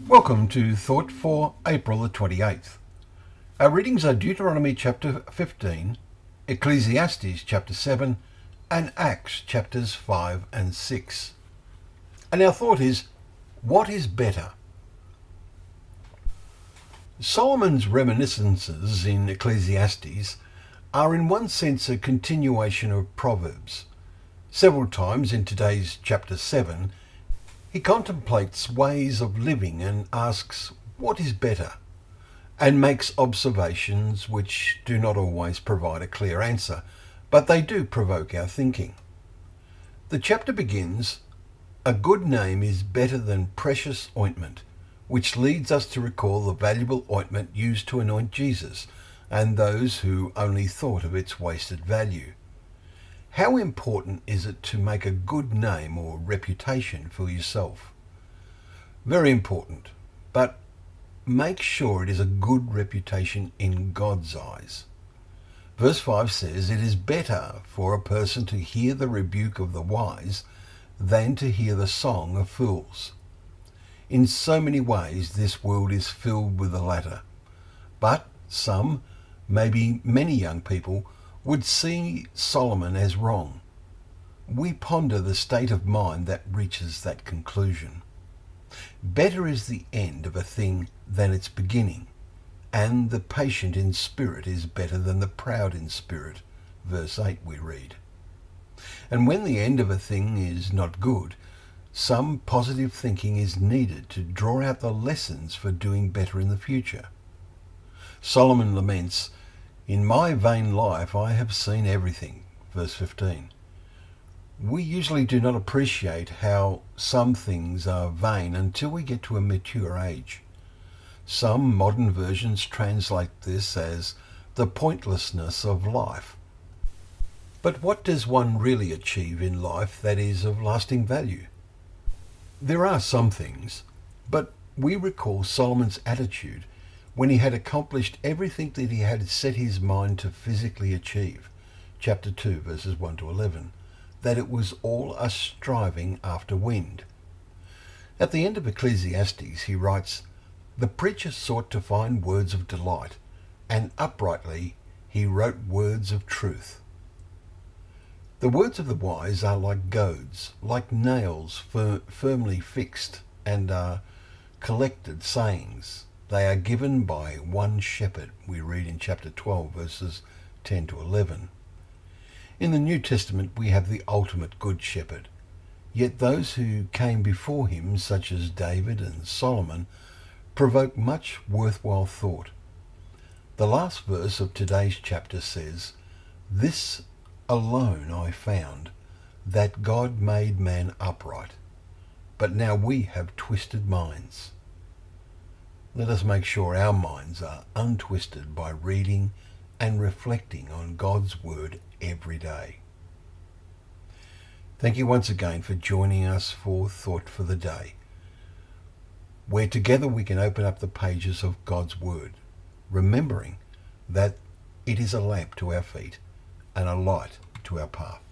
Welcome to Thought for April the 28th. Our readings are Deuteronomy chapter 15, Ecclesiastes chapter 7, and Acts chapters 5 and 6. And our thought is, what is better? Solomon's reminiscences in Ecclesiastes are in one sense a continuation of Proverbs. Several times in today's chapter 7, he contemplates ways of living and asks, what is better? And makes observations which do not always provide a clear answer, but they do provoke our thinking. The chapter begins, a good name is better than precious ointment, which leads us to recall the valuable ointment used to anoint Jesus and those who only thought of its wasted value. How important is it to make a good name or reputation for yourself? Very important, but make sure it is a good reputation in God's eyes. Verse 5 says, it is better for a person to hear the rebuke of the wise than to hear the song of fools. In so many ways this world is filled with the latter, but some, maybe many young people, would see Solomon as wrong. We ponder the state of mind that reaches that conclusion. Better is the end of a thing than its beginning, and the patient in spirit is better than the proud in spirit. Verse 8 we read. And when the end of a thing is not good, some positive thinking is needed to draw out the lessons for doing better in the future. Solomon laments, in my vain life I have seen everything. Verse 15. We usually do not appreciate how some things are vain until we get to a mature age. Some modern versions translate this as the pointlessness of life. But what does one really achieve in life that is of lasting value? There are some things, but we recall Solomon's attitude when he had accomplished everything that he had set his mind to physically achieve, chapter 2, verses 1 to 11, that it was all a striving after wind. At the end of Ecclesiastes, he writes, the preacher sought to find words of delight, and uprightly he wrote words of truth. The words of the wise are like goads, like nails firmly fixed, and are collected sayings. They are given by one shepherd, we read in chapter 12, verses 10 to 11. In the New Testament we have the ultimate good shepherd. Yet those who came before him, such as David and Solomon, provoke much worthwhile thought. The last verse of today's chapter says, this alone I found, that God made man upright, but now we have twisted minds. Let us make sure our minds are untwisted by reading and reflecting on God's Word every day. Thank you once again for joining us for Thought for the Day, where together we can open up the pages of God's Word, remembering that it is a lamp to our feet and a light to our path.